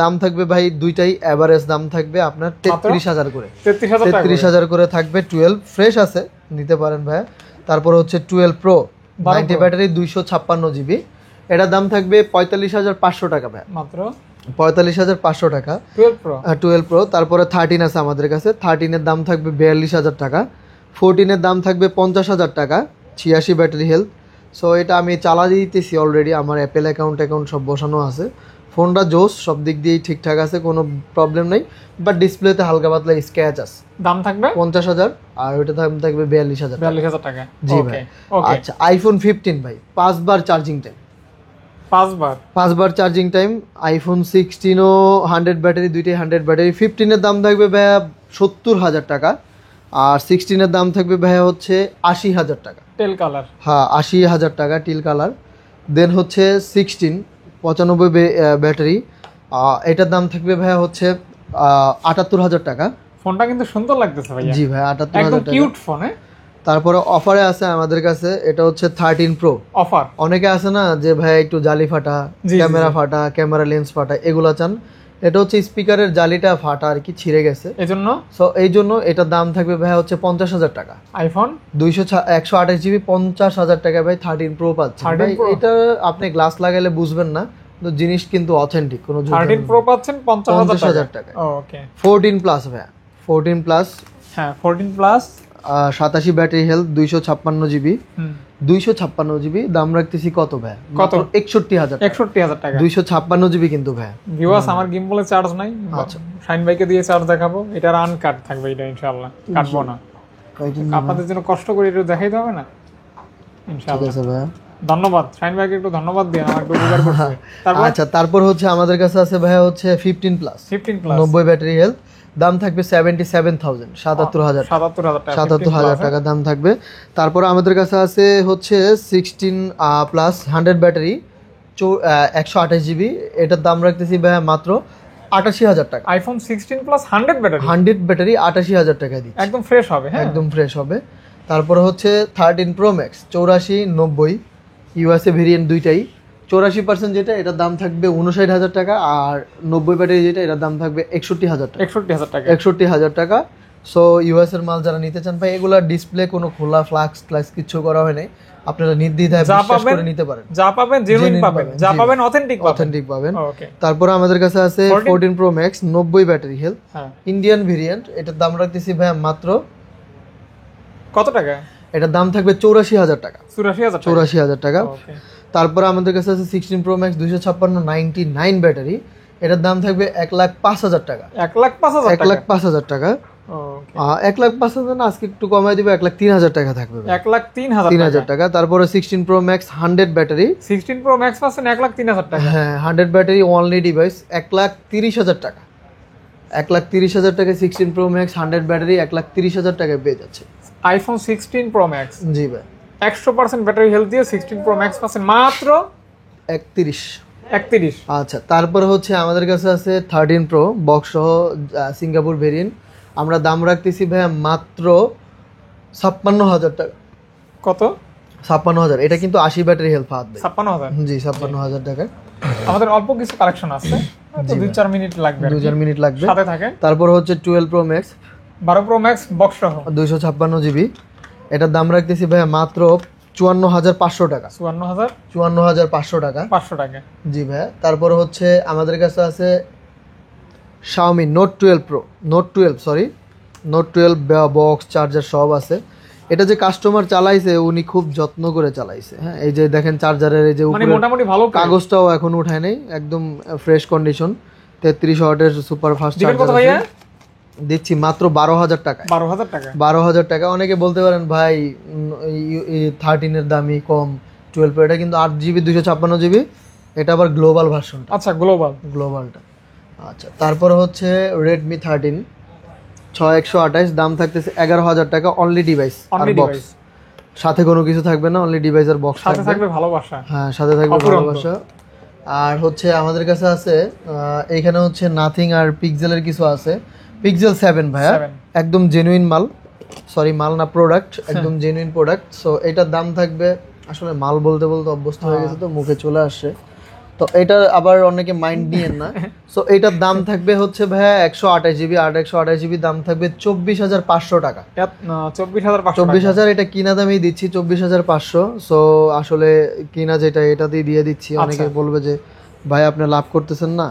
দাম থাকবে ভাই দুইটাই এভারেজ দাম থাকবে আপনার 33,000 করে, 33,000 করে থাকবে। 12 ফ্রেশ আছে, নিতে পারেন ভাই। তারপর হচ্ছে 12 Pro 90 ব্যাটারি 256GB, এটার দাম থাকবে 45,500 টাকা ভাই, মাত্র 45,500 টাকা 12 Pro। তারপরে 13 আছে আমাদের কাছে, 13 এর দাম থাকবে 42,000 টাকা। 14 এর দাম থাকবে 50,000 টাকা, 86 ব্যাটারি হেলথ। সো এটা আমি চালা দিতেছি অলরেডি, আমার অ্যাপেল অ্যাকাউন্ট সব বসানো আছে। ফোনটা জোস, সব দিক দিয়েই ঠিকঠাক আছে, কোনো প্রবলেম নেই, বাট ডিসপ্লেতে হালকা পাতলা স্ক্র্যাচ আছে। দাম থাকবে 50,000, আর ওইটা দাম থাকবে 42,000 টাকা। জি ভাই। আচ্ছা iPhone 15 ভাই 5 বার চার্জিং টাইম, 5 বার চার্জিং টাইম। iPhone 16ও 100 ব্যাটারি, দুইটাই 100 ব্যাটারি। 15 এর দাম থাকবে ভাইয়া 70,000 টাকা, আর 16 এর দাম থাকবে ভাইয়া হচ্ছে 80,000 টাকা, টেল কালার। হ্যাঁ 80,000 টাকা টিল কালার। দেন হচ্ছে 16 95 ব্যাটারি, এটার দাম থাকবে ভাইয়া হচ্ছে 78,000 টাকা। ফোনটা কিন্তু সুন্দর লাগতেছে ভাইয়া। জি ভাই 78,000 টাকা, কিউট ফোন। তারপরে অফারে আছে আমাদের কাছে, এটা হচ্ছে 13 Pro অফার। অনেকে আছে না যে ভাই একটু জালি ফাটা ক্যামেরা, ফাটা ক্যামেরা লেন্স ফাটা এগুলা চান, এটা হচ্ছে স্পিকারের জালিটা ফাটা আর কি, ছিঁড়ে গেছে, এজন্য সো এই জন্য এটার দাম থাকবে ভাই হচ্ছে 50,000 টাকা। আইফোন 128 জিবি 50,000 টাকা ভাই 13 প্রো পাচ্ছেন ভাই। এটা আপনি গ্লাস লাগালে বুঝবেন না, তো জিনিস কিন্তু অথেন্টিক, কোনো 13 প্রো পাচ্ছেন 50,000 টাকা। ওকে 14 প্লাস ভাই, 14 প্লাস, হ্যাঁ 14 plus, 87 battery health, 256 GB, 256 GB দাম রাখতেছি কত ভাই? কত? 61,000 61,000 টাকা। 256 জিবি কিন্তু ভাই। ভিউয়ার্স আমার গিম্বলে চার্জ নাই, আচ্ছা শাইন ভাইকে দিয়ে চার্জ দেখাবো, এটা আনকাট থাকবে, এটা ইনশাআল্লাহ কাটবো না, আপনাদের জন্য কষ্ট করে একটু দেখাইতে হবে না ঠিক ইনশাআল্লাহ। আছে ভাই, ধন্যবাদ শাইন ভাইকে, একটু ধন্যবাদ দিন, আমার একটু উপকার করতে। তারপর আচ্ছা তারপর হচ্ছে আমাদের কাছে আছে ভাই হচ্ছে 15 প্লাস, 15 প্লাস 90 ব্যাটারি হেলথ, দাম থাকবে 77,000, 77,000 77,000 টাকা দাম থাকবে। তারপর আমাদের কাছে আছে হচ্ছে 16 প্লাস 100 ব্যাটারি, 128 জিবি, এটার দাম রাখতেছি ভাই মাত্র 88,000 টাকা। আইফোন 16 প্লাস 100 ব্যাটারি, 100 ব্যাটারি 88,000 টাকা দিচ্ছি, একদম ফ্রেশ হবে, হ্যাঁ একদম ফ্রেশ হবে। তারপর হচ্ছে 13 প্রো ম্যাক্স 84-90 ইউএসএ ভেরিয়েন্ট দুইটাই, 84% যেটা এটার দাম থাকবে 59,000 টাকা, আর 90 ব্যাটারি যেটা এটার দাম থাকবে 61,000 টাকা। 61,000 টাকা, 61,000 টাকা। সো ইউএস এর মাল যারা নিতে চান ভাই, এগুলা ডিসপ্লে কোনো খোলা ফ্লাক্স ক্লাস কিছু করা হয় নাই, আপনারা নির্দ্বিধায় বিশ্বাস করে নিতে পারেন, যা পাবেন জেনুইন পাবেন, যা পাবেন অথেন্টিক পাবেন। ওকে তারপর আমাদের কাছে আছে 14 প্রো ম্যাক্স 90 ব্যাটারি হেলথ, হ্যাঁ ইন্ডিয়ান ভেরিয়েন্ট, এটার দাম রাখতেছি ভাই মাত্র কত টাকা? এটার দাম থাকবে 84,000 টাকা, 84,000 টাকা। ওকে তারপরে আমাদের কাছে আছে 16 প্রো ম্যাক্স 256-99 ব্যাটারি, এটার দাম থাকবে 1,05,000 টাকা, 1,05,000 টাকা। ওকে 1,05,000 না, আজকে একটু কমাই দিব, 1,03,000 টাকা থাকবে, 1,03,000 টাকা। তারপরে 16 pro max 100 battery, 16 pro max পাচ্ছেন 1,03,000 টাকা, হ্যাঁ 100 ব্যাটারি অনলি ডিভাইস 1,30,000 টাকা, 1,30,000 টাকায় 16 প্রো ম্যাক্স 100 ব্যাটারি 1,30,000 টাকায় পেয়ে যাচ্ছে আইফোন 16 প্রো ম্যাক্স। জি ভাই, 100% ব্যাটারি হেলথ দিয়ে 16 প্রো ম্যাক্স পাচ্ছেন মাত্র 31। আচ্ছা তারপরে হচ্ছে আমাদের কাছে আছে 13 প্রো বক্স সহ সিঙ্গাপুর ভেরিয়েন্ট, আমরা দাম রাখতেছি ভাই মাত্র 56,000 টাকা। কত? 56,000, এটা কিন্তু 80 ব্যাটারি হেলথ পাওয়া যায়। 56,000 জি 56,000 টাকা। আমাদের অল্প কিছু কালেকশন আছে, তো 2-4 মিনিট লাগবে, 2-4 মিনিট লাগবে, সাথে থাকে। তারপর হচ্ছে 12 pro max 12 pro max box সহ 256 জিবি, এটার দাম রাখতেছি ভাই মাত্র 54,500 টাকা, 54,500 টাকা, 500 টাকা। জি ভাই। তারপর হচ্ছে আমাদের কাছে আছে Xiaomi Note 12 Pro, Note 12 box charger সব আছে। এটা যে কাস্টমার চালাইছে উনি খুব যত্ন করে চালাইছে, হ্যাঁ এই যে দেখেন চার্জারের এই যে মানে মোটামুটি ভালো কাগজটাও এখন উঠায় নাই, একদম ফ্রেশ কন্ডিশন, 33 ওয়াটের সুপার ফাস্ট কত চার্জার ভাইয়া? দিচ্ছি মাত্র 12,000 টাকা, 12,000 টাকা, 12,000 টাকা। অনেকে বলতে পারেন ভাই 13 এর দামই কম, 12 Pro, এটা কিন্তু 8 জিবি 256 জিবি, এটা আবার গ্লোবাল ভার্সন। আচ্ছা গ্লোবালটা। আচ্ছা তারপর হচ্ছে Redmi 13 6128, দাম থাকতেছে 11,000 টাকা, অনলি ডিভাইস আর বক্স, সাথে কোনো কিছু থাকবে না, অনলি ডিভাইস আর বক্স থাকবে, ভালোবাসা, হ্যাঁ সাথে থাকবে ভালোবাসা। আর হচ্ছে আমাদের কাছে আছে এইখানে হচ্ছে নাথিং আর পিক্সেলের কিছু আছে, পিক্সেল 7 ভাইয়া, একদম জেনুইন মাল, সরি মাল না প্রোডাক্ট, একদম জেনুইন প্রোডাক্ট। সো এটার দাম থাকবে, আসলে মাল বলতে বলতে অভ্যস্ত হয়ে গেছে তো মুখে চলে আসছে, তো এটা আবার অনেকে মাইন্ড নিয়েন না। সো এটার দাম থাকবে হচ্ছে ভাইয়া 128 জিবি, আর 128 জিবি দাম থাকবে 24,500 টাকা, 24,000, এটা কিনা দামেই দিচ্ছি 24,500। সো আসলে কিনা যেটা এটাতেই দিয়ে দিচ্ছি। অনেকে বলবে যে ভাই আপনি লাভ করতেছেন না,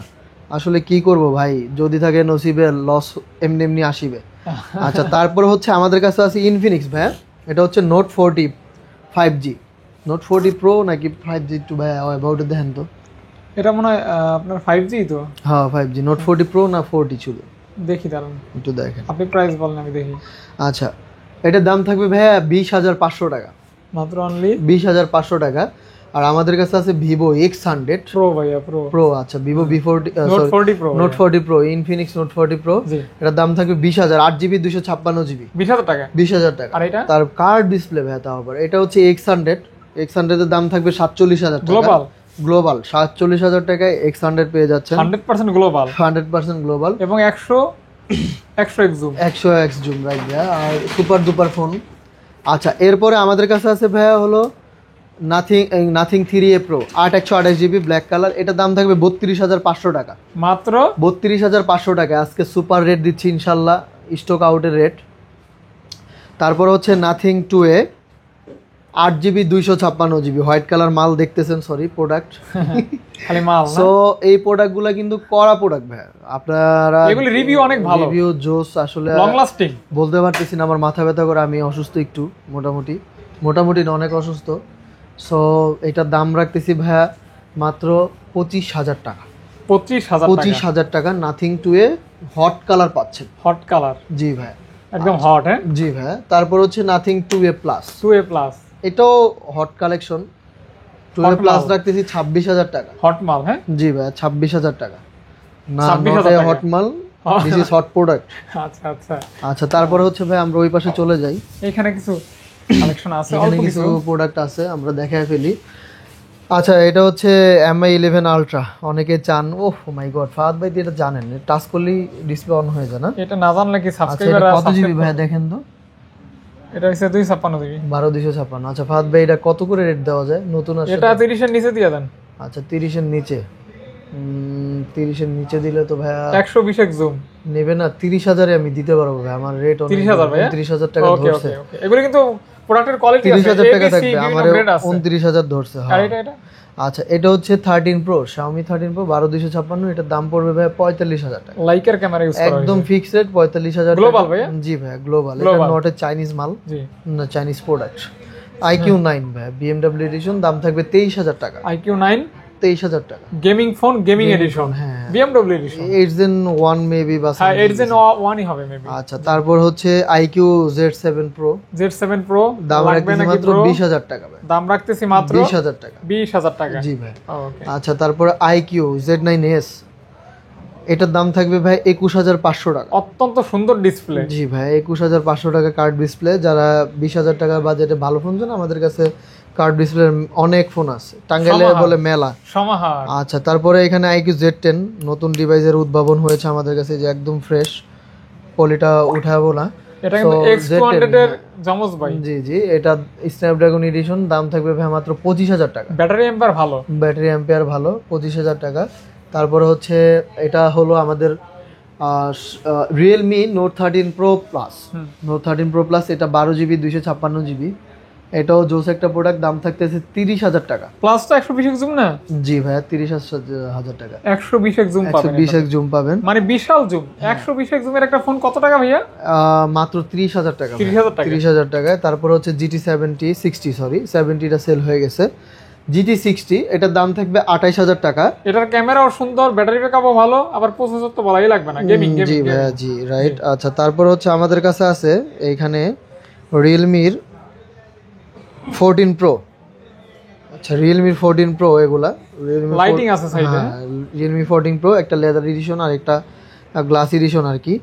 আসলে কি করব ভাই, যদি থাকে নসিবে, লস এমনি এমনি আসিবে। আচ্ছা তারপর হচ্ছে আমাদের কাছে আছে ইনফিনিক্স ভাইয়া, এটা হচ্ছে নোট 40 5G, নোট 40 প্রো নাকি 5G একটু ভাইয়া অ্যাবাউট দেখেন তো, এটা মনে হয় আপনার 5G তো, হ্যাঁ 5G, নোট 40 প্রো না 40 ছিল, দেখি দাঁড়ান একটু দেখেন, আপনি প্রাইস বলেন আমি দেখি। আচ্ছা এটার দাম থাকবে ভাইয়া 20,500 টাকা, মাত্র অনলি 20,500 টাকা। আর আমাদের কাছে আছে ভিভো X100 প্রো ভাইয়া, প্রো, আচ্ছা Vivo note 40 pro, Infinix note 40 pro, এটার দাম থাকবে 20,000, 8 জিবি 256 জিবি, 20,000 টাকা, 20,000 টাকা। আর এটা তার কার্ড ডিসপ্লে ভাইয়া, তাও আবার এটা হচ্ছে X100 এর দাম থাকবে 47,000 টাকা, গ্লোবাল 47,000 টাকায় X100 পেয়ে যাচ্ছেন, 100% গ্লোবাল, 100% গ্লোবাল, এবং 100x zoom, 100x zoom, right ভাইয়া, আর সুপার ডুপার ফোন। আচ্ছা এরপরে আমাদের কাছে আছে ভাইয়া হলো nothing 3A Pro 8 GB black colour, এটা দাম থাকবে 32,500 টাকা, মাত্র 32,500 টাকা। আজকে সুপার রেট দিচ্ছি ইনশাল্লাহ, স্টক আউটের রেট। তারপর হচ্ছে nothing 2A 8 GB 256 GB white colour মাল দেখতেছেন, সরি প্রোডাক্ট খালি মাল। সো এই প্রোডাক্টগুলো কিন্তু কড়া প্রোডাক্ট ভাই, আপনারা এগুলো রিভিউ অনেক ভালো, রিভিউ জোস, আসলে লং লাস্টিং বলতে পারতেছি না, আমার মাথা ব্যথা করে, আমি অসুস্থ একটু, মোটামুটি না অনেক অসুস্থ। সো এটার দাম রাখতেছি ভাইয়া মাত্র 25,000 টাকা। 25,000 টাকা নাথিং 2A হট কালার পাচ্ছেন। হট কালার, জি ভাই, একদম হট। হ্যাঁ জি ভাই। তারপর হচ্ছে নাথিং 2A প্লাস, এটাও হট কালেকশন। 2A প্লাস রাখতেছি 26,000 টাকা। হট মাল, হ্যাঁ জি ভাই, 26,000 টাকা। না 26,000 হট মাল, দিস ইজ হট প্রোডাক্ট। আচ্ছা আচ্ছা আচ্ছা, তারপরে হচ্ছে ভাই আমরা ওই পাশে চলে যাই, এখানে কিছু কালেকশন আছে, এখানে কিছু প্রোডাক্ট আছে, আমরা দেখায় ফেলি। আচ্ছা, এটা হচ্ছে MI 11 আলট্রা, অনেকে চান। ওহ মাই গড, ফাহাদ ভাই এটা জানেন, টাচ করলেই ডিসপ্লে অন হয়ে যায় না? এটা না জানলে কি সাবস্ক্রাইবার কত জিবি ভাই দেখেন তো? এটা হচ্ছে 256 জিবি, 12,256। আচ্ছা ফাহাদ ভাই, এটা কত করে রেট দেওয়া যায় নতুন আসলে? এটা 30 এর নিচে দিয়ে দেন। আচ্ছা 30 এর নিচে, 30 এর নিচে দিলে তো ভাই 120 এর জুম নেবে না। 30,000 এ আমি দিতে পারবো ভাই, আমার রেট 30,000 ভাই, 30,000 টাকা ধরছে। ওকে, এগুলো কিন্তু প্রোডাক্টের কোয়ালিটি আছে, 30,000 টাকা থাকবে, আমার 29,000 ধরছে। আর এটা আচ্ছা, এটা হচ্ছে 13 Pro, Xiaomi 13 Pro 12,256, এটার দাম পড়বে ভাই 45,000 টাকা। লাইকার ক্যামেরা ইউজ করা একদম ফিক্সড রেট 45,000 টাকা। গ্লোবাল ভাই? জি ভাই, গ্লোবাল, এটা নট এ চাইনিজ মাল, জি না চাইনিজ প্রোডাক্ট। IQ9 ভাই, BMW এডিশন, দাম থাকবে 23,000 টাকা। IQ9 23,000 টাকা। গেমিং ফোন, গেমিং এডিশন, হ্যাঁ BMW এডিশন, 8 Gen 1 মেবি বা হ্যাঁ 8 Gen 1 ই হবে মেবি। আচ্ছা, তারপর হচ্ছে IQ Z7 Pro, দাম রাখতেছি মাত্র 20,000 টাকা ভাই। দাম রাখতেছি মাত্র 20,000 টাকা। 20,000 টাকা, জি ভাই। ওকে। আচ্ছা, তারপর IQ Z9s, এটার দাম থাকবে ভাই 21,500 টাকা। অত্যন্ত সুন্দর ডিসপ্লে। জি ভাই, 21,500 টাকা কার্ড ডিসপ্লে। যারা 20,000 টাকা বাজেটে ভালো ফোন চান, আমাদের কাছে কার্ড ডিসপ্লে অনেক ফোন আছে, টাঙ্গাইলে বলে মেলা সমাহার। আচ্ছা, তারপরে এখানে IQ Z10 নতুন ডিভাইসের উদ্ভাবন হয়েছে আমাদের কাছে, যে একদম ফ্রেশ, পলিটা উঠাবো না, এটা কিন্তু X200 এর জমজ ভাই। জি জি, এটা স্ন্যাপড্রাগন এডিশন, দাম থাকবে ভাই মাত্র 25,000 টাকা। ব্যাটারি এম্পায়ার ভালো, 25,000 টাকা। তারপরে হচ্ছে এটা হলো আমাদের Realme Note 13 Pro Plus, Note 13 Pro Plus, এটা 12GB 256GB, এটাও জোস একটা প্রোডাক্ট, দাম থাকতেছে 30,000 টাকা। প্লাস তো 120 জুম না? জি ভাইয়া, 30,000 টাকা। 120 জুম পাবেন, 120 জুম পাবেন, মানে বিশাল জুম। 120 জুমের একটা ফোন কত টাকা ভাইয়া? মাত্র 30,000 টাকা। 30,000 টাকায়। তারপর হচ্ছে GT70 সেল হয়ে গেছে। GT60, এটার দাম থাকবে 28,000 টাকা। এটার ক্যামেরাও সুন্দর, ব্যাটারি ব্যাকআপও ভালো, আবার প্রসেসর তো বলাই লাগবে না, গেমিং। জি ভাইয়া, জি রাইট। আচ্ছা, তারপর হচ্ছে আমাদের কাছে আছে এইখানে Realme 14 Pro। আচ্ছা, Realme 14 Pro, এগুলা লাইটিং আছে সাইডে। Realme 14 Pro একটা লেদার এডিশন আর একটা গ্লাস এডিশন আর কি।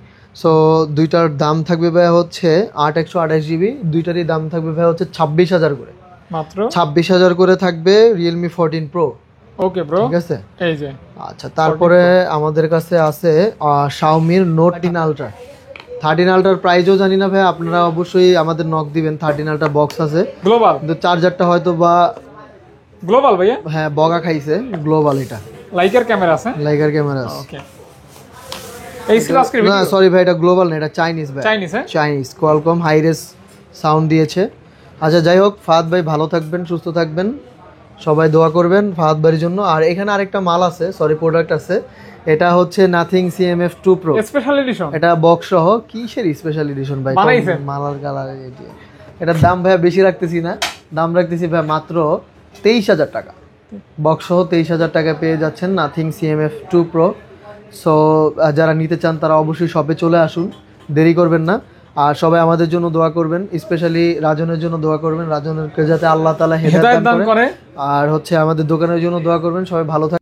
সো দুইটার দাম থাকবে ভাই হচ্ছে 8/128GB, দুইটারই দাম থাকবে ভাই হচ্ছে 26,000 করে, মাত্র 26,000 করে থাকবে Realme 14 Pro। ওকে ব্রো, ঠিক আছে। এই যে আচ্ছা, তারপরে আমাদের কাছে আছে Xiaomi Note 13 Ultra। 13 Ultraর প্রাইসও জানি না ভাই, আপনারা অবশ্যই আমাদের নক দিবেন। 13 Ultra বক্স আছে, গ্লোবাল, কিন্তু চার্জারটা হয়তো বা গ্লোবাল ভাইয়া, হ্যাঁ বগা খাইছে। গ্লোবাল, এটা লাইকার ক্যামেরা আছে, লাইকার ক্যামেরা আছে। ওকে। এই ছিল আজকের না সরি ভাই, এটা গ্লোবাল না, এটা চাইনিজ ভাই, চাইনিজ। কোয়ালকম হাইরেস সাউন্ড দিয়েছে। আচ্ছা, যাই হোক, ফাহাদ ভাই ভালো থাকবেন, সুস্থ থাকবেন, সবাই দোয়া করবেন ফাহাদ ভাইয়ের জন্য। আর এখানে আরেকটা মাল আছে, সরি প্রোডাক্ট আছে, এটা হচ্ছে nothing CMF 2 Pro special edition. এটা বক্স সহ। কিসের স্পেশাল এডিশন ভাই, মালার কালার। এটার দাম ভাই বেশি রাখতেছি না, দাম রাখতেছি ভাই মাত্র 23,000 টাকা। বক্স সহ 23,000 টাকা পেয়ে যাচ্ছেন নাথিং CMF 2 Pro। সো যারা নিতে চান তারা অবশ্যই শপে চলে আসুন, দেরি করবেন না। আর সবাই আমাদের জন্য দোয়া করবেন, স্পেশালি রাজনের জন্য দোয়া করবেন, রাজনকে যাতে আল্লাহ তাআলা হেদায়েত দান করে। আর হচ্ছে আমাদের দোকানের জন্য দোয়া করবেন। সবাই ভালো থাকবেন।